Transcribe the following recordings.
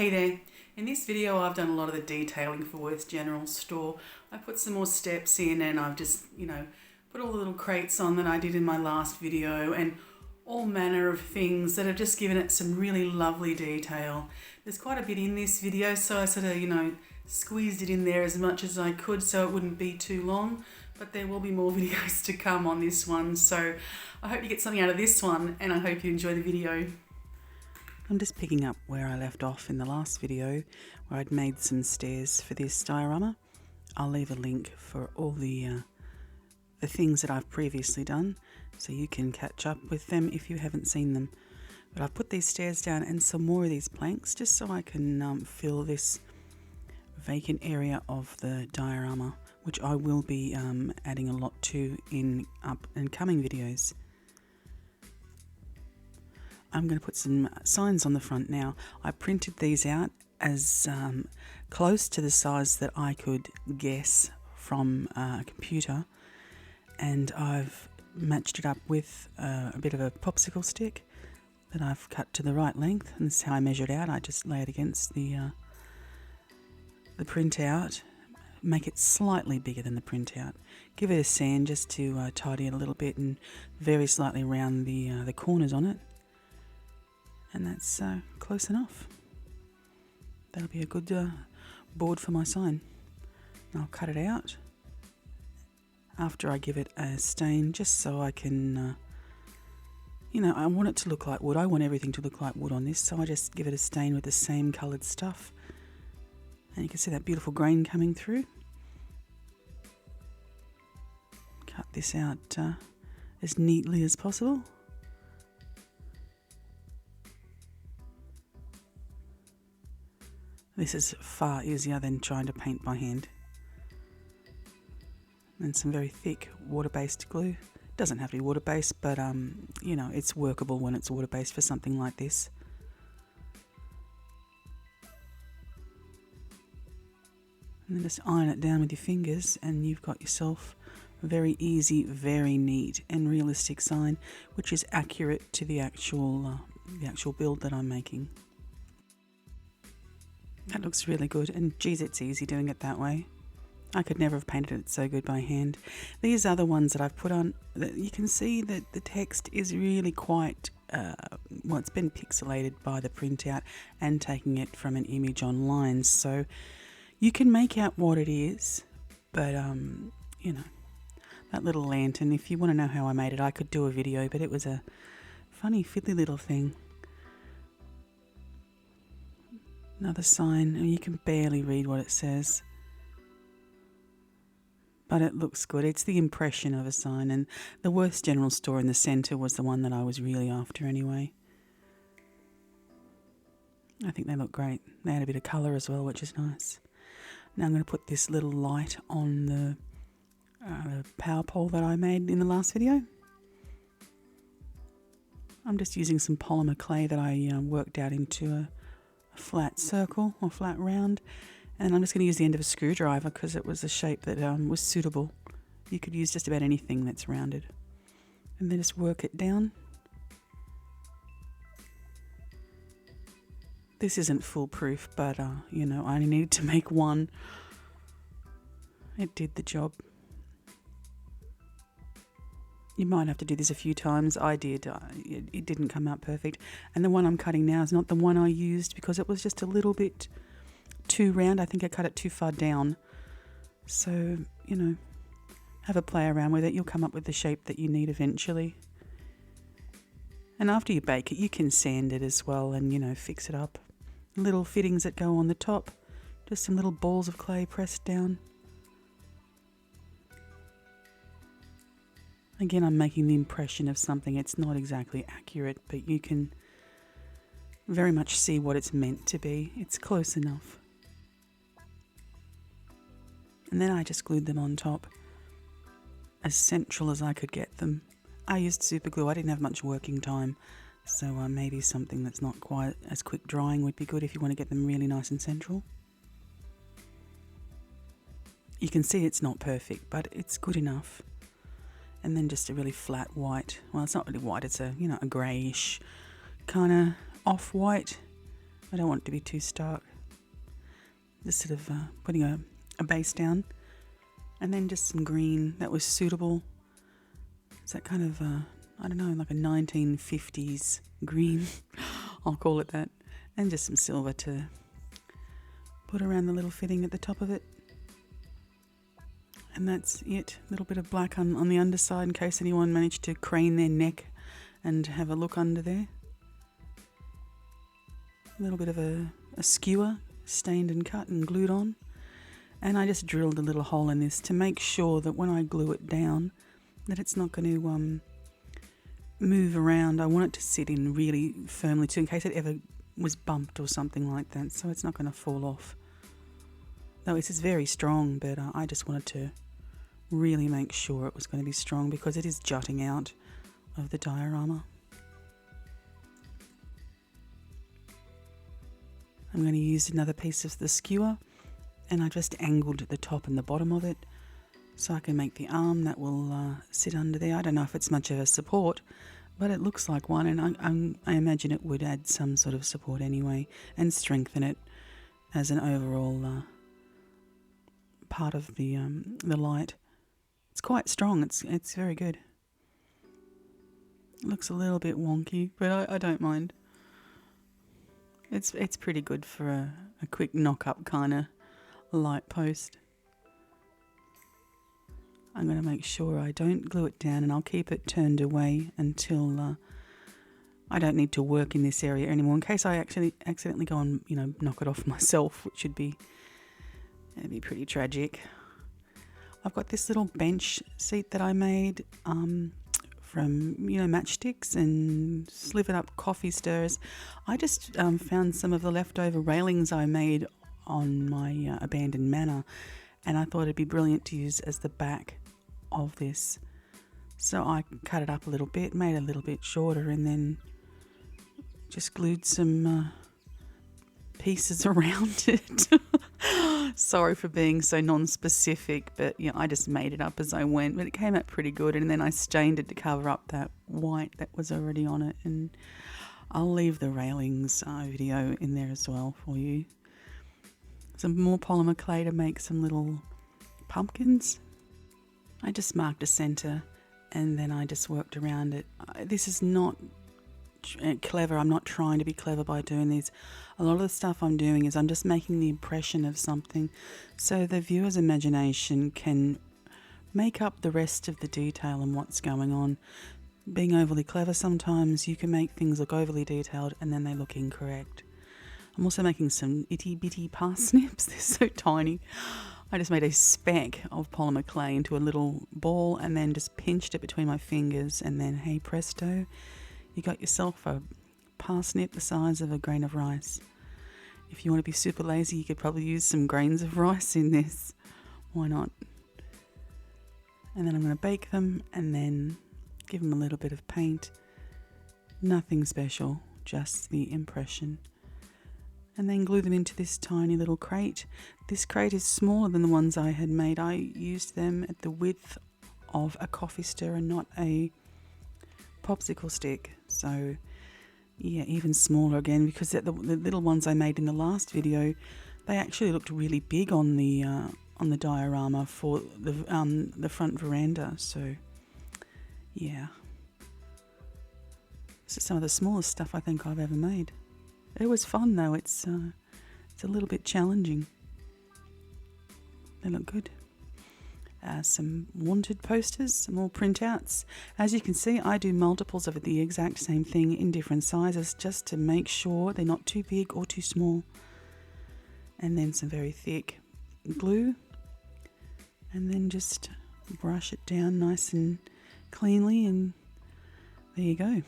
Hey there, in this video I've done a lot of the detailing for Worths General Store. I put some more steps in and I've just, put all the little crates on that I did in my last video and all manner of things that have just given it some really lovely detail. There's quite a bit in this video, so I sort of, squeezed it in there as much as I could so it wouldn't be too long, but there will be more videos to come on this one, so I hope you get something out of this one and I hope you enjoy the video. I'm just picking up where I left off in the last video where I'd made some stairs for this diorama. I'll leave a link for all the things that I've previously done so you can catch up with them if you haven't seen them. But I've put these stairs down and some more of these planks just so I can fill this vacant area of the diorama, which I will be adding a lot to in up and coming videos. I'm going to put some signs on the front now. I printed these out as close to the size that I could guess from a computer, and I've matched it up with a bit of a popsicle stick that I've cut to the right length, and this is how I measured out. I just lay it against the printout, make it slightly bigger than the printout, give it a sand just to tidy it a little bit, and very slightly round the corners on it. And that's close enough. That'll be a good board for my sign. And I'll cut it out after I give it a stain, just so I can, I want it to look like wood. I want everything to look like wood on this, so I just give it a stain with the same coloured stuff. And you can see that beautiful grain coming through. Cut this out as neatly as possible. This is far easier than trying to paint by hand. And some very thick water-based glue. Doesn't have to be water-based, but it's workable when it's water-based for something like this. And then just iron it down with your fingers and you've got yourself a very easy, very neat and realistic sign, which is accurate to the actual build that I'm making. That looks really good, and geez, it's easy doing it that way. I could never have painted it so good by hand. These other ones that I've put on, you can see that the text is really quite, it's been pixelated by the printout and taking it from an image online, so you can make out what it is, but that little lantern, if you want to know how I made it, I could do a video, but it was a funny fiddly little thing. Another sign, and you can barely read what it says, but it looks good. It's the impression of a sign, and the Worths General Store in the centre was the one that I was really after anyway. I think they look great. They add a bit of colour as well, which is nice. Now I'm going to put this little light on the power pole that I made in the last video. I'm just using some polymer clay that I worked out into a flat circle or flat round, and I'm just going to use the end of a screwdriver because it was a shape that was suitable. You could use just about anything that's rounded, and then just work it down. This isn't foolproof, but I only needed to make one. It did the job. You might have to do this a few times. I did. It didn't come out perfect. And the one I'm cutting now is not the one I used because it was just a little bit too round. I think I cut it too far down. So, have a play around with it. You'll come up with the shape that you need eventually. And after you bake it, you can sand it as well and, fix it up. Little fittings that go on the top. Just some little balls of clay pressed down. Again, I'm making the impression of something. It's not exactly accurate, but you can very much see what it's meant to be. It's close enough. And then I just glued them on top, as central as I could get them. I used super glue. I didn't have much working time, so maybe something that's not quite as quick drying would be good if you want to get them really nice and central. You can see it's not perfect, but it's good enough. And then just a really flat white. Well, it's not really white, it's a, a greyish kind of off-white I don't want it to be too stark. Just sort of putting a base down, and then just some green that was suitable. It's that kind of, I don't know, like a 1950s green, I'll call it that. And just some silver to put around the little fitting at the top of it. And that's it. A little bit of black on the underside in case anyone managed to crane their neck and have a look under there. A little bit of a skewer, stained and cut and glued on. And I just drilled a little hole in this to make sure that when I glue it down, that it's not going to move around. I want it to sit in really firmly too, in case it ever was bumped or something like that, so it's not going to fall off. Though this is very strong, but I just wanted to really make sure it was going to be strong because it is jutting out of the diorama. I'm going to use another piece of the skewer, and I just angled the top and the bottom of it so I can make the arm that will sit under there. I don't know if it's much of a support, but it looks like one, and I imagine it would add some sort of support anyway and strengthen it as an overall part of the light. It's quite strong. It's very good. It looks a little bit wonky, but I don't mind. It's pretty good for a quick knock-up kind of light post. I'm going to make sure I don't glue it down, and I'll keep it turned away until I don't need to work in this area anymore, in case I actually accidentally go and knock it off myself, which would be pretty tragic. I've got this little bench seat that I made from matchsticks and slivered up coffee stirrers. I just found some of the leftover railings I made on my abandoned manor, and I thought it'd be brilliant to use as the back of this. So I cut it up a little bit, made it a little bit shorter, and then just glued some pieces around it. Sorry for being so non-specific, but I just made it up as I went, but it came out pretty good. And then I stained it to cover up that white that was already on it, and I'll leave the railings video in there as well for you. Some more polymer clay to make some little pumpkins. I just marked a center and then I just worked around it. This is not clever. I'm not trying to be clever by doing these. A lot of the stuff I'm doing is I'm just making the impression of something so the viewer's imagination can make up the rest of the detail and what's going on. Being overly clever, sometimes you can make things look overly detailed and then they look incorrect. I'm also making some itty bitty parsnips. They're so tiny. I just made a speck of polymer clay into a little ball and then just pinched it between my fingers, and then hey presto, you got yourself a parsnip the size of a grain of rice. If you want to be super lazy, you could probably use some grains of rice in this. Why not? And then I'm going to bake them and then give them a little bit of paint. Nothing special, just the impression. And then glue them into this tiny little crate. This crate is smaller than the ones I had made. I used them at the width of a coffee stirrer, not a popsicle stick. So yeah, even smaller again, because the little ones I made in the last video, they actually looked really big on the diorama for the front veranda. So yeah, this is some of the smallest stuff I think I've ever made. It was fun though. It's a little bit challenging. They look good. Some wanted posters, some more printouts. As you can see, I do multiples of the exact same thing in different sizes just to make sure they're not too big or too small. And then some very thick glue, and then just brush it down nice and cleanly, and there you go.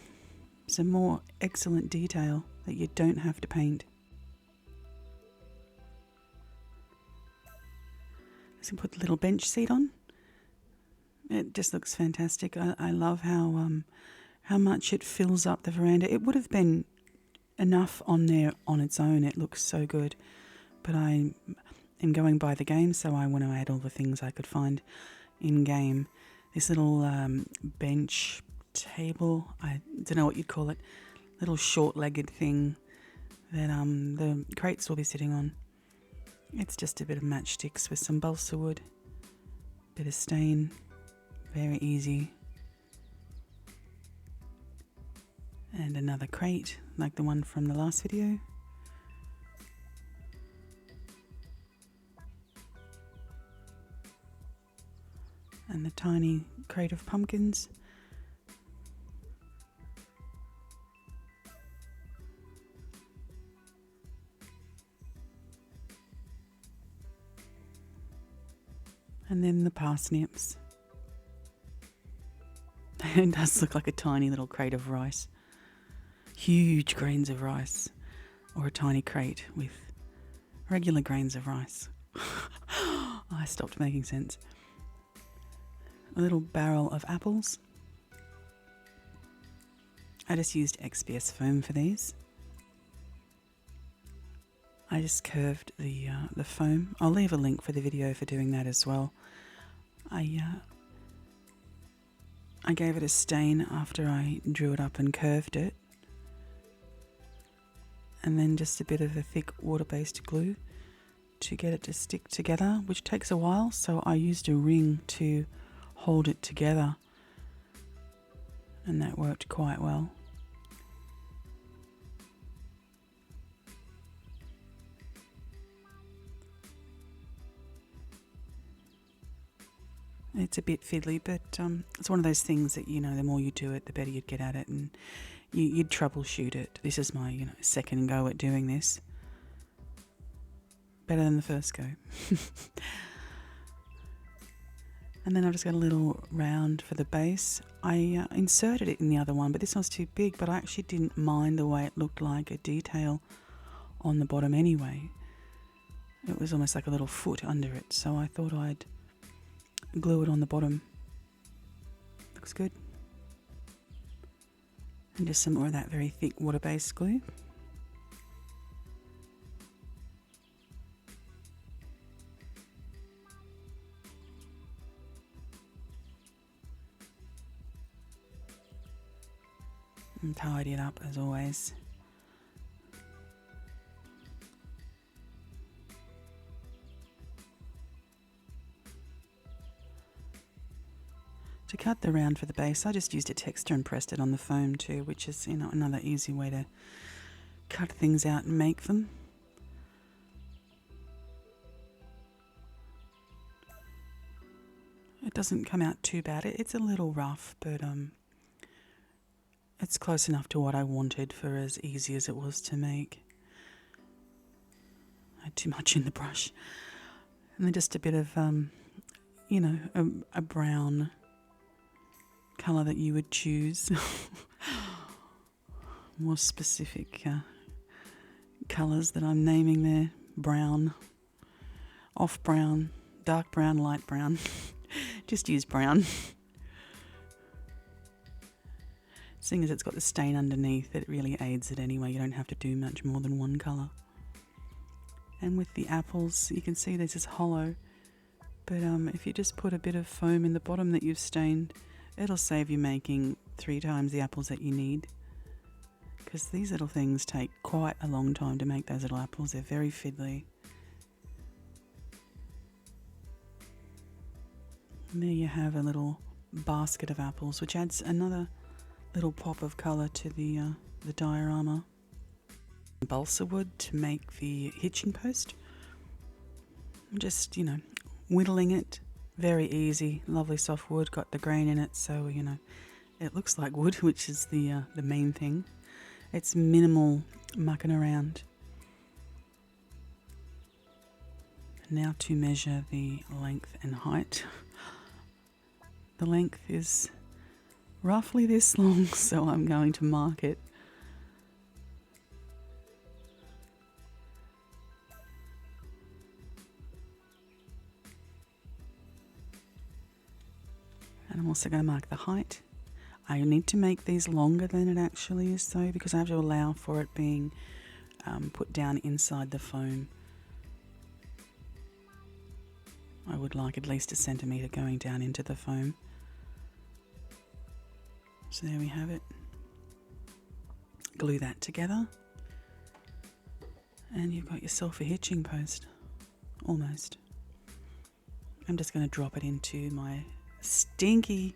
Some more excellent detail that you don't have to paint. So put the little bench seat on. It just looks fantastic. I love how much it fills up the veranda. It would have been enough on there on its own. It looks so good. But I am going by the game, so I want to add all the things I could find in game. This little bench table, I don't know what you'd call it, little short-legged thing that the crates will be sitting on. It's just a bit of matchsticks with some balsa wood, bit of stain, very easy. And another crate like the one from the last video. And the tiny crate of pumpkins. And then the parsnips. It does look like a tiny little crate of rice. Huge grains of rice. Or a tiny crate with regular grains of rice. I stopped making sense. A little barrel of apples. I just used XPS foam for these. I just curved the foam. I'll leave a link for the video for doing that as well. I gave it a stain after I drew it up and curved it. And then just a bit of a thick water-based glue to get it to stick together, which takes a while, so I used a ring to hold it together, and that worked quite well. It's a bit fiddly, but it's one of those things that, you know, the more you do it, the better you'd get at it, and you'd troubleshoot it. This is my, second go at doing this. Better than the first go. And then I've just got a little round for the base. I inserted it in the other one, but this one's too big, but I actually didn't mind the way it looked like a detail on the bottom anyway. It was almost like a little foot under it, so I thought I'd glue it on the bottom. Looks good. And just some more of that very thick water-based glue. And tidy it up as always. To cut the round for the base, I just used a texture and pressed it on the foam too, which is, another easy way to cut things out and make them. It doesn't come out too bad. It's a little rough, but it's close enough to what I wanted for as easy as it was to make. I had too much in the brush. And then just a bit of, a brown colour that you would choose. More specific colours that I'm naming there. Brown, off brown, dark brown, light brown. Just use brown. Seeing as it's got the stain underneath, it really aids it anyway. You don't have to do much more than one colour. And with the apples, you can see this is hollow. But if you just put a bit of foam in the bottom that you've stained, it'll save you making 3 times the apples that you need. Because these little things take quite a long time to make, those little apples. They're very fiddly. And there you have a little basket of apples, which adds another little pop of colour to the diorama. Balsa wood to make the hitching post. Just, whittling it. Very easy, lovely soft wood, got the grain in it, so, it looks like wood, which is the main thing. It's minimal mucking around. Now to measure the length and height. The length is roughly this long, so I'm going to mark it. And I'm also going to mark the height. I need to make these longer than it actually is though, because I have to allow for it being put down inside the foam. I would like at least 1 centimetre going down into the foam. So there we have it. Glue that together. And you've got yourself a hitching post. Almost. I'm just going to drop it into my stinky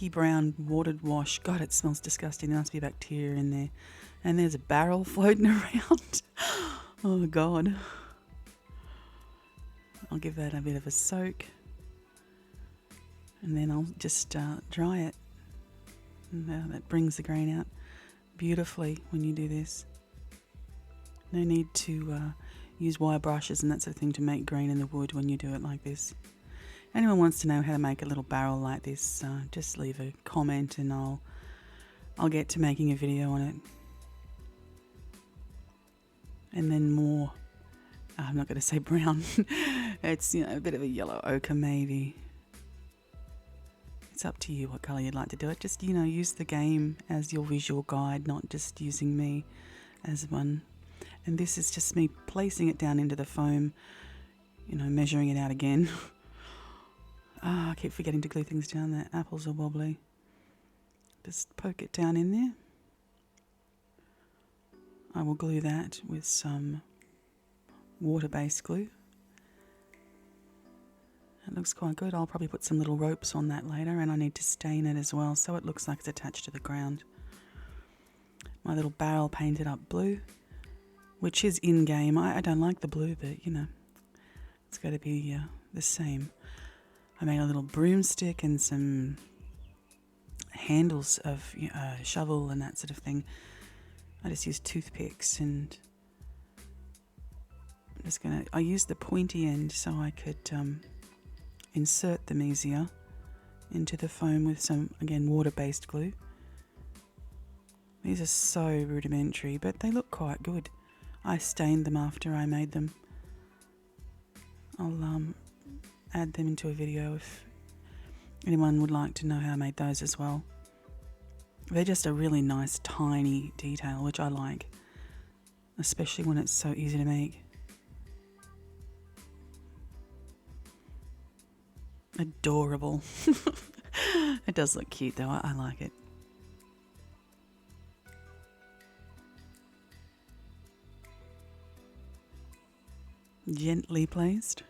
brown watered wash. God, it smells disgusting. There must be bacteria in there. And there's a barrel floating around. Oh, God. I'll give that a bit of a soak. And then I'll just dry it. And that brings the grain out beautifully when you do this. No need to use wire brushes and that sort of thing to make grain in the wood when you do it like this. Anyone wants to know how to make a little barrel like this, just leave a comment and I'll get to making a video on it. And then more, I'm not going to say brown, it's a bit of a yellow ochre maybe. It's up to you what colour you'd like to do it. Just, use the game as your visual guide, not just using me as one. And this is just me placing it down into the foam, measuring it out again. I keep forgetting to glue things down. The apples are wobbly. Just poke it down in there. I will glue that with some water-based glue. It looks quite good. I'll probably put some little ropes on that later, and I need to stain it as well so it looks like it's attached to the ground. My little barrel painted up blue, which is in-game. I don't like the blue, but it's got to be the same. I made a little broomstick and some handles of shovel and that sort of thing. I just used toothpicks, and I used the pointy end so I could insert them easier into the foam with some, again, water-based glue. These are so rudimentary, but they look quite good. I stained them after I made them. I'll add them into a video if anyone would like to know how I made those as well. They're just a really nice tiny detail, which I like, especially when it's so easy to make. Adorable. It does look cute though, I like it. Gently placed.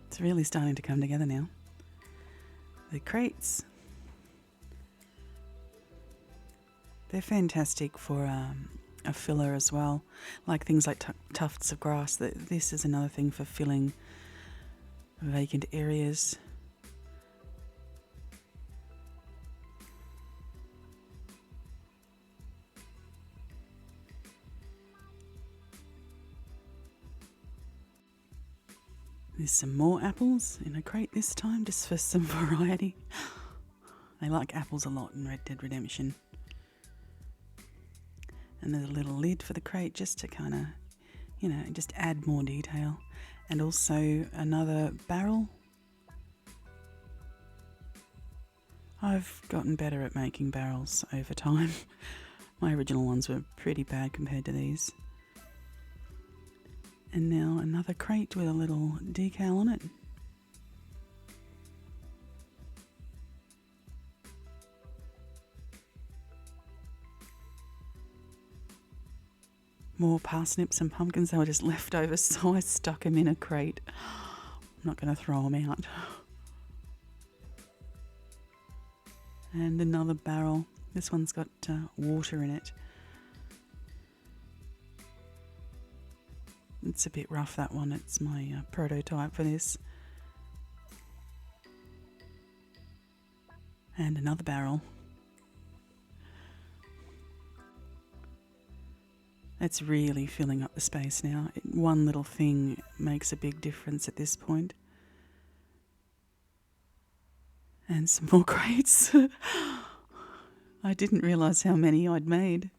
It's really starting to come together now. The crates. They're fantastic for a filler as well, like things like tufts of grass. This is another thing for filling vacant areas. There's some more apples in a crate this time, just for some variety. They like apples a lot in Red Dead Redemption. And there's a little lid for the crate just to kind of, just add more detail. And also another barrel. I've gotten better at making barrels over time. My original ones were pretty bad compared to these. And now another crate with a little decal on it. More parsnips and pumpkins. They were just leftovers, so I stuck them in a crate. I'm not going to throw them out. And another barrel. This one's got water in it. It's a bit rough, that one. It's my prototype for this. And another barrel. It's really filling up the space now. One little thing makes a big difference at this point. And some more crates. I didn't realise how many I'd made.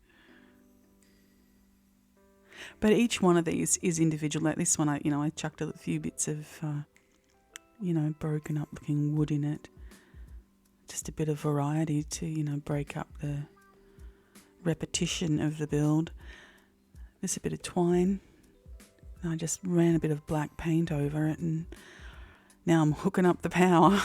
But each one of these is individual. Like this one, I chucked a few bits of, broken up looking wood in it. Just a bit of variety to, break up the repetition of the build. There's a bit of twine. I just ran a bit of black paint over it, and now I'm hooking up the power.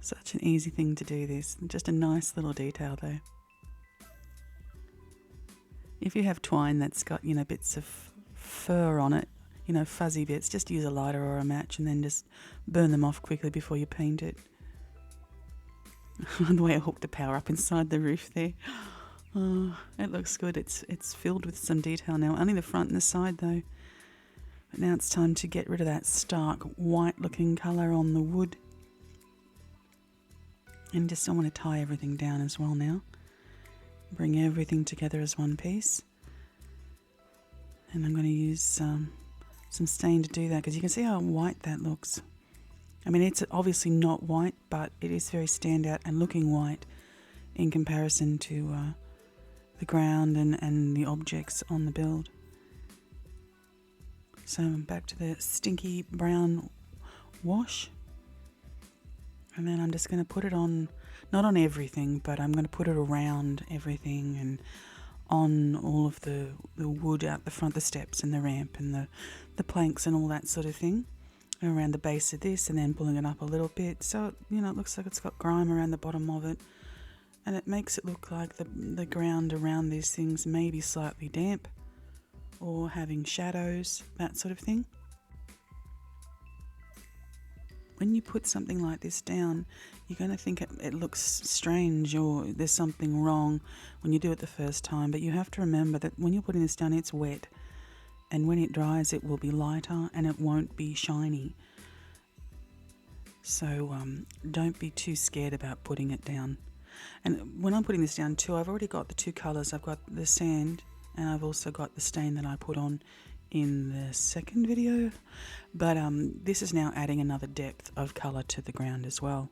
Such an easy thing to do this. Just a nice little detail though. If you have twine that's got, bits of fur on it, fuzzy bits, just use a lighter or a match and then just burn them off quickly before you paint it. The way I hooked the power up inside the roof there. Oh, it looks good. It's filled with some detail now. Only the front and the side though. But now it's time to get rid of that stark white looking colour on the wood. And I want to tie everything down as well now. Bring everything together as one piece. And I'm going to use some stain to do that, because you can see how white that looks. I mean, it's obviously not white, but it is very standout and looking white in comparison to the ground and the objects on the build. So I'm back to the stinky brown wash. And then I'm just going to put it on, not on everything, but I'm going to put it around everything and on all of the wood out the front, the steps and the ramp and the planks and all that sort of thing. Around the base of this, and then pulling it up a little bit. So, it looks like it's got grime around the bottom of it. And it makes it look like the ground around these things may be slightly damp or having shadows, that sort of thing. When you put something like this down, you're going to think it looks strange or there's something wrong when you do it the first time. But you have to remember that when you're putting this down, it's wet. And when it dries, it will be lighter and it won't be shiny. So don't be too scared about putting it down. And when I'm putting this down too, I've already got the two colours. I've got the sand and I've also got the stain that I put on in the second video. But this is now adding another depth of colour to the ground as well.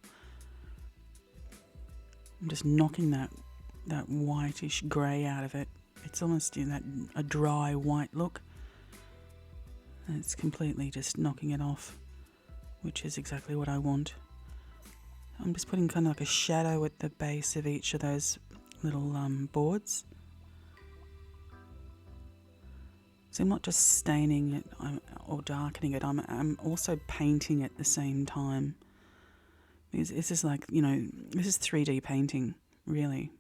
I'm just knocking that whitish grey out of it. It's almost a dry white look. And it's completely just knocking it off, which is exactly what I want. I'm just putting kind of like a shadow at the base of each of those little boards. So I'm not just staining it or darkening it, I'm also painting at the same time. This is like, this is 3D painting, really.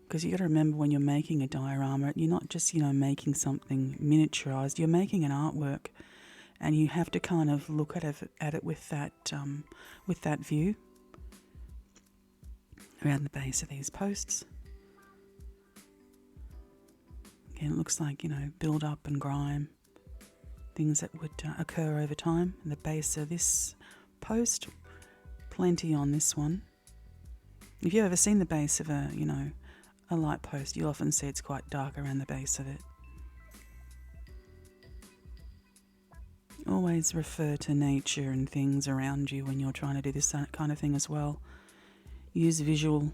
Because you got to remember, when you're making a diorama, you're not just, making something miniaturized. You're making an artwork, and you have to kind of look at it with that view around the base of these posts. Again, it looks like, build up and grime, things that would occur over time. And the base of this post, plenty on this one. If you've ever seen the base of a light post, you'll often see it's quite dark around the base of it. Always refer to nature and things around you when you're trying to do this kind of thing as well. Use visual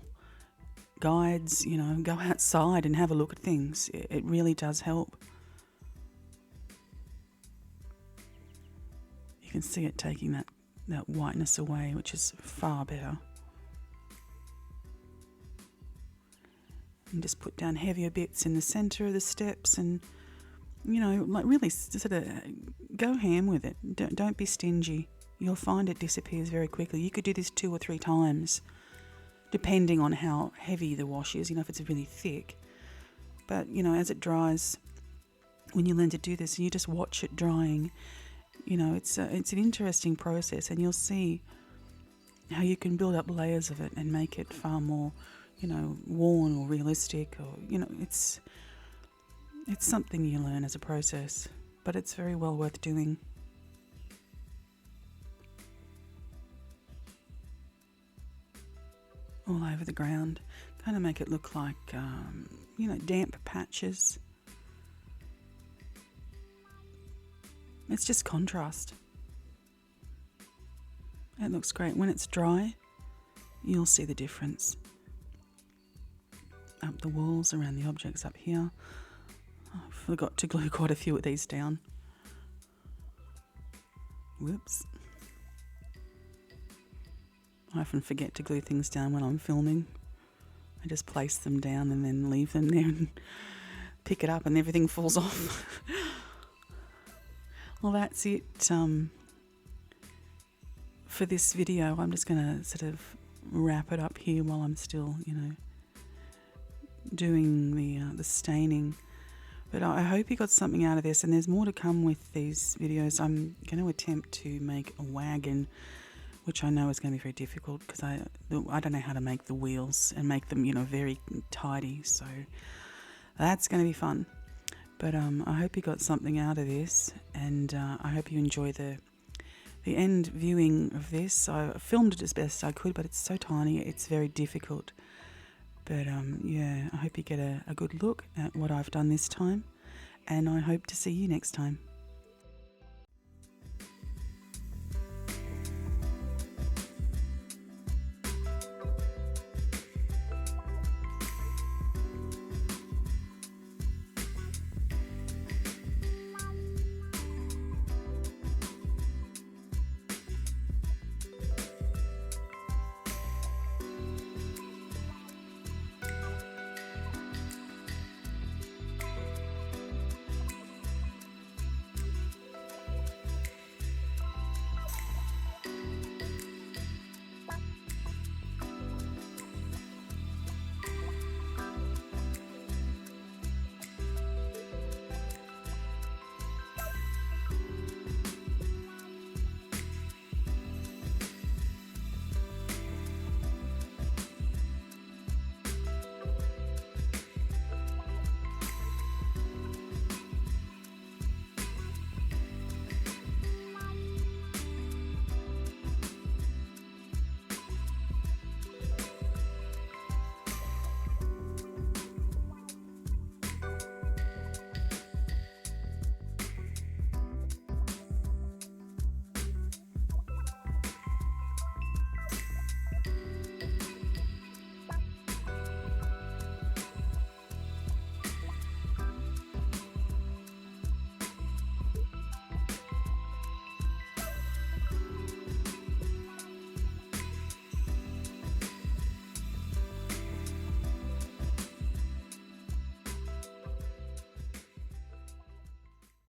guides, go outside and have a look at things. It really does help. You can see it taking that whiteness away, which is far better. And just put down heavier bits in the centre of the steps and, really sort of go ham with it. Don't be stingy. You'll find it disappears very quickly. You could do this 2 or 3 times, depending on how heavy the wash is, if it's really thick. But, as it dries, when you learn to do this and you just watch it drying, it's an interesting process, and you'll see how you can build up layers of it and make it far more worn or realistic, or, it's something you learn as a process, but it's very well worth doing. All over the ground, kind of make it look like, damp patches. It's just contrast. It looks great. When it's dry, you'll see the difference. Up the walls, around the objects up here. I forgot to glue quite a few of these down. Whoops. I often forget to glue things down when I'm filming. I just place them down and then leave them there and pick it up and everything falls off. Well, that's it for this video, I'm just going to sort of wrap it up here while I'm still, doing the staining. But I hope you got something out of this, and there's more to come with these videos. I'm going to attempt to make a wagon, which I know is going to be very difficult because I don't know how to make the wheels and make them, very tidy. So that's going to be fun. But I hope you got something out of this, and I hope you enjoy the end viewing of this. I filmed it as best I could, but it's so tiny, it's very difficult. But I hope you get a good look at what I've done this time, and I hope to see you next time.